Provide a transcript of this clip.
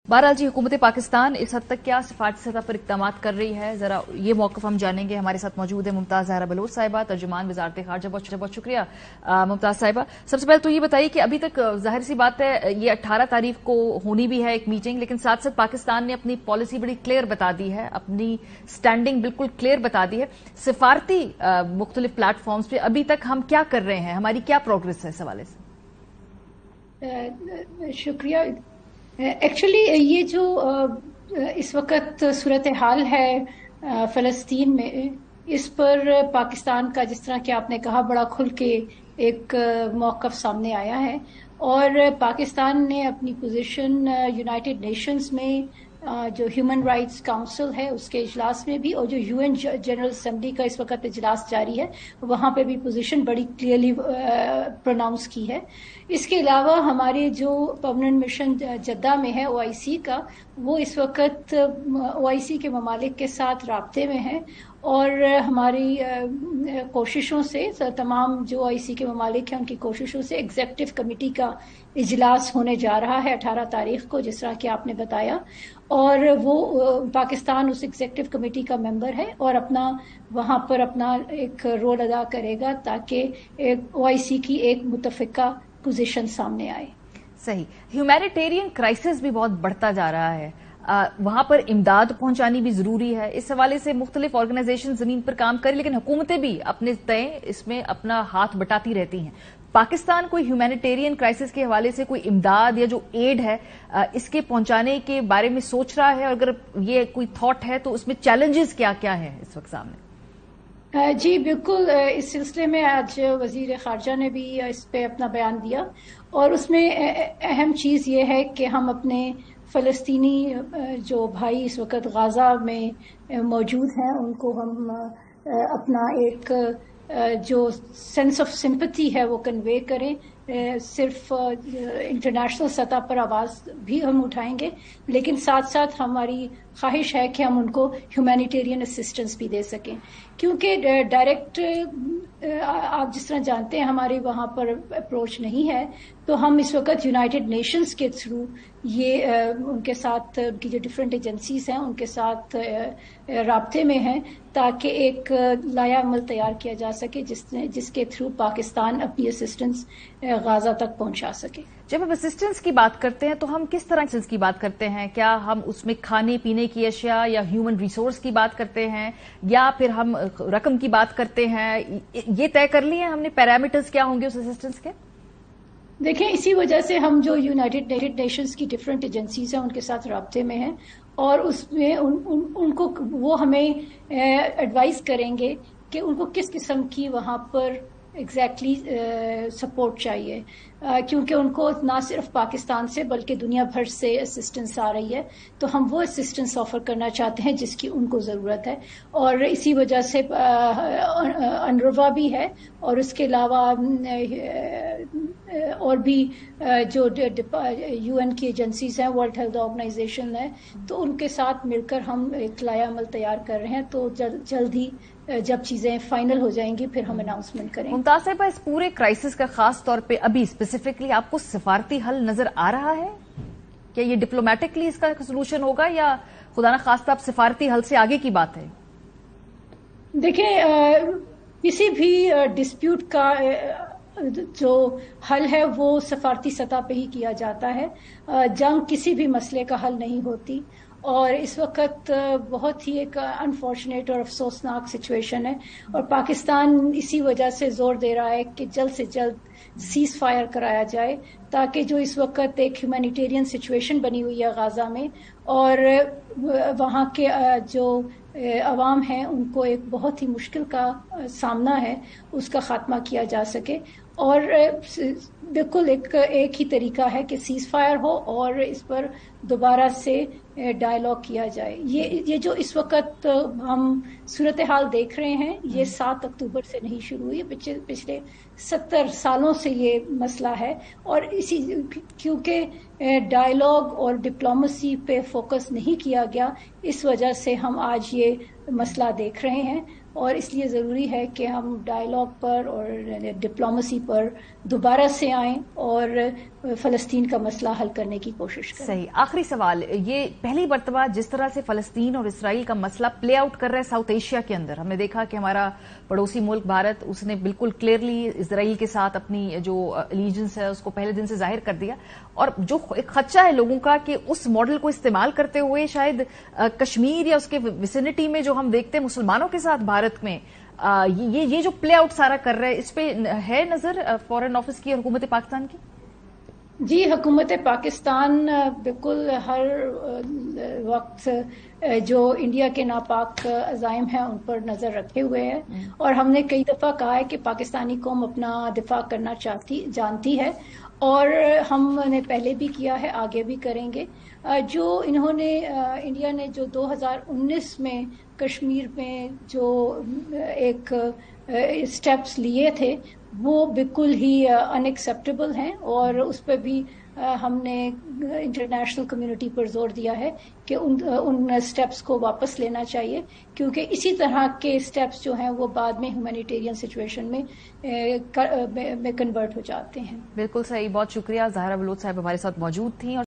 बहरहाल जी, हुकूमत पाकिस्तान इस हद तक क्या सिफारती सतह पर इक़दाम कर रही है, जरा ये मौक़िफ़ हम जानेंगे। हमारे साथ मौजूद है मुमताज़ ज़हरा बलोच साहिबा, तर्जुमान वज़ारत ख़ारजा। बहुत शुक्रिया मुमताज़ साहिबा। सबसे पहले तो ये बताइए कि अभी तक ज़ाहिर सी बात है ये 18 तारीख को होनी भी है एक मीटिंग, लेकिन साथ साथ पाकिस्तान ने अपनी पॉलिसी बड़ी क्लियर बता दी है, अपनी स्टैंडिंग बिल्कुल क्लियर बता दी है। सिफारती मुख्तलिफ प्लेटफॉर्म्स पे अभी तक हम क्या कर रहे हैं, हमारी क्या प्रोग्रेस है इस हवाले से? शुक्रिया। एक्चुअली ये जो इस वक्त सूरत हाल है फ़लस्तीन में, इस पर पाकिस्तान का, जिस तरह कि आपने कहा, बड़ा खुल के एक मौक़िफ़ सामने आया है। और पाकिस्तान ने अपनी पोजीशन यूनाइटेड नेशंस में जो ह्यूमन राइट्स काउंसिल है उसके इजलास में भी, और जो यूएन जनरल असेंबली का इस वक्त इजलास जारी है, वहाँ पे भी पोजीशन बड़ी क्लियरली प्रोनाउंस की है। इसके अलावा हमारे जो परमानेंट मिशन जद्दा में है ओआईसी का, वो इस वक्त ओआईसी के ममालिक के साथ राब्ते में है, और हमारी कोशिशों से, तमाम जो ओआईसी के ममालिक हैं उनकी कोशिशों से एग्जीक्यूटिव कमेटी का इजलास होने जा रहा है 18 तारीख को, जिस तरह कि आपने बताया। और वो पाकिस्तान उस एग्जीक्यूटिव कमेटी का मेंबर है और वहाँ पर अपना एक रोल अदा करेगा ताकि ओआईसी की एक मुतफ़िका पोजीशन सामने आए। सही। ह्यूमैनिटेरियन क्राइसिस भी बहुत बढ़ता जा रहा है, वहां पर इमदाद पहुंचानी भी जरूरी है। इस हवाले से मुख्तलिफ ऑर्गेनाइजेशन जमीन पर काम करें, लेकिन हुकूमतें भी अपने तय इसमें अपना हाथ बटाती रहती हैं। पाकिस्तान कोई ह्यूमैनिटेरियन क्राइसिस के हवाले से कोई इमदाद या जो एड है इसके पहुंचाने के बारे में सोच रहा है? अगर ये कोई थॉट है तो उसमें चैलेंजेस क्या क्या है इस वक्त सामने? जी बिल्कुल। इस सिलसिले में आज वजीर खारजा ने भी इस पे अपना बयान दिया, और उसमें अहम चीज़ ये है कि हम अपने फ़लस्तीनी जो भाई इस वक्त गाज़ा में मौजूद हैं उनको हम अपना एक जो सेंस ऑफ सिंपैथी है वो कन्वे करें। सिर्फ इंटरनेशनल सतह पर आवाज़ भी हम उठाएंगे, लेकिन साथ साथ हमारी ख्वाहिश है कि हम उनको ह्यूमैनिटेरियन असिस्टेंस भी दे सकें, क्योंकि डायरेक्ट आप जिस तरह जानते हैं हमारे वहाँ पर अप्रोच नहीं है। तो हम इस वक्त यूनाइटेड नेशंस के थ्रू ये उनके साथ, उनकी जो डिफरेंट एजेंसीज हैं उनके साथ राब्ते में हैं, ताकि एक लाया अमल तैयार किया जा सके जिसके थ्रू पाकिस्तान अपनी असिस्टेंस गाजा तक पहुंचा सके। जब हम असिस्टेंस की बात करते हैं तो हम किस तरह असिस्टेंस की बात करते हैं? क्या हम उसमें खाने पीने की अशिया या ह्यूमन रिसोर्स की बात करते हैं, या फिर हम रकम की बात करते हैं? ये तय कर लिए हमने पैरामीटर्स क्या होंगे उस असिस्टेंस के? देखें, इसी वजह से हम जो यूनाइटेड नेशंस की डिफरेंट एजेंसीज हैं उनके साथ राब्ते में हैं, और उसमें उनको वो हमें एडवाइस करेंगे कि उनको किस किस्म की वहाँ पर एग्जैक्टली सपोर्ट चाहिए, क्योंकि उनको ना सिर्फ पाकिस्तान से बल्कि दुनिया भर से असिस्टेंस आ रही है। तो हम वो असिस्टेंस ऑफर करना चाहते हैं जिसकी उनको ज़रूरत है, और इसी वजह से अनरवा भी है, और उसके अलावा और भी जो यूएन की एजेंसीज हैं, वर्ल्ड हेल्थ ऑर्गेनाइजेशन है, तो उनके साथ मिलकर हम एक लाया अमल तैयार कर रहे हैं। तो जल्द ही जब चीजें फाइनल हो जाएंगी फिर हम अनाउंसमेंट करेंगे। मुमताज साहिबा, इस पूरे क्राइसिस का खास तौर पे अभी स्पेसिफिकली आपको सिफारती हल नजर आ रहा है? क्या ये डिप्लोमेटिकली इसका सोल्यूशन होगा, या खुदा न खास्ता अब सिफारती हल से आगे की बात है? देखिए, किसी भी डिस्प्यूट का जो हल है वो सफारती सतह पे ही किया जाता है। जंग किसी भी मसले का हल नहीं होती, और इस वक्त बहुत ही एक अनफॉर्चुनेट और अफसोसनाक सिचुएशन है, और पाकिस्तान इसी वजह से जोर दे रहा है कि जल्द से जल्द सीज फायर कराया जाए, ताकि जो इस वक्त एक ह्यूमैनिटेरियन सिचुएशन बनी हुई है गाजा में, और वहाँ के जो अवाम हैं उनको एक बहुत ही मुश्किल का सामना है, उसका खात्मा किया जा सके। और बिल्कुल एक ही तरीका है कि सीज फायर हो और इस पर दोबारा से डायलॉग किया जाए। ये जो इस वक्त हम सूरत हाल देख रहे हैं, ये 7 अक्टूबर से नहीं शुरू हुई, पिछले 70 सालों से ये मसला है, और इसी क्योंकि डायलॉग और डिप्लोमेसी पे फोकस नहीं किया गया, इस वजह से हम आज ये मसला देख रहे हैं। اور اس لیے ضروری ہے کہ ہم ڈائیلاگ پر اور ڈپلومسی پر دوبارہ سے آئیں اور فلسطین کا مسئلہ حل کرنے کی کوشش کریں. صحیح. آخری سوال، یہ پہلی مرتبہ جس طرح سے فلسطین اور اسرائیل کا مسئلہ پلے آؤٹ کر رہا ہے ساؤتھ ایشیا کے اندر، ہم نے دیکھا کہ ہمارا پڑوسی ملک بھارت، اس نے بالکل کلیئرلی اسرائیل کے ساتھ اپنی جو الیجنس ہے اس کو پہلے دن سے ظاہر کر دیا، اور جو ایک خدشہ ہے لوگوں کا کہ اس ماڈل کو استعمال کرتے ہوئے شاید کشمیر یا اس کے ویسینٹی میں جو ہم دیکھتے ہیں مسلمانوں کے ساتھ بھارت میں یہ جو پلے آؤٹ سارا کر رہا ہے، اس پہ ہے نظر فارن آفس کی اور حکومت پاکستان کی؟ جی، حکومت پاکستان بالکل ہر وقت جو انڈیا کے ناپاک عزائم ہیں ان پر نظر رکھے ہوئے ہے، اور ہم نے کئی دفعہ کہا ہے کہ پاکستانی قوم اپنا دفاع کرنا جانتی ہے، اور ہم نے پہلے بھی کیا ہے، آگے بھی کریں گے. جو انڈیا نے جو 2019 میں کشمیر میں جو ایک اسٹیپس لیے تھے وہ بالکل ہی ان ایکسیپٹیبل ہیں، اور اس پہ بھی ہم نے انٹرنیشنل کمیونٹی پر زور دیا ہے کہ ان اسٹیپس کو واپس لینا چاہیے، کیونکہ اسی طرح کے اسٹیپس جو ہیں وہ بعد میں ہیومینیٹیرین سچویشن میں کنورٹ ہو جاتے ہیں. بالکل صحیح. بہت شکریہ. زہرا بلوچ صاحب ہمارے ساتھ موجود تھیں.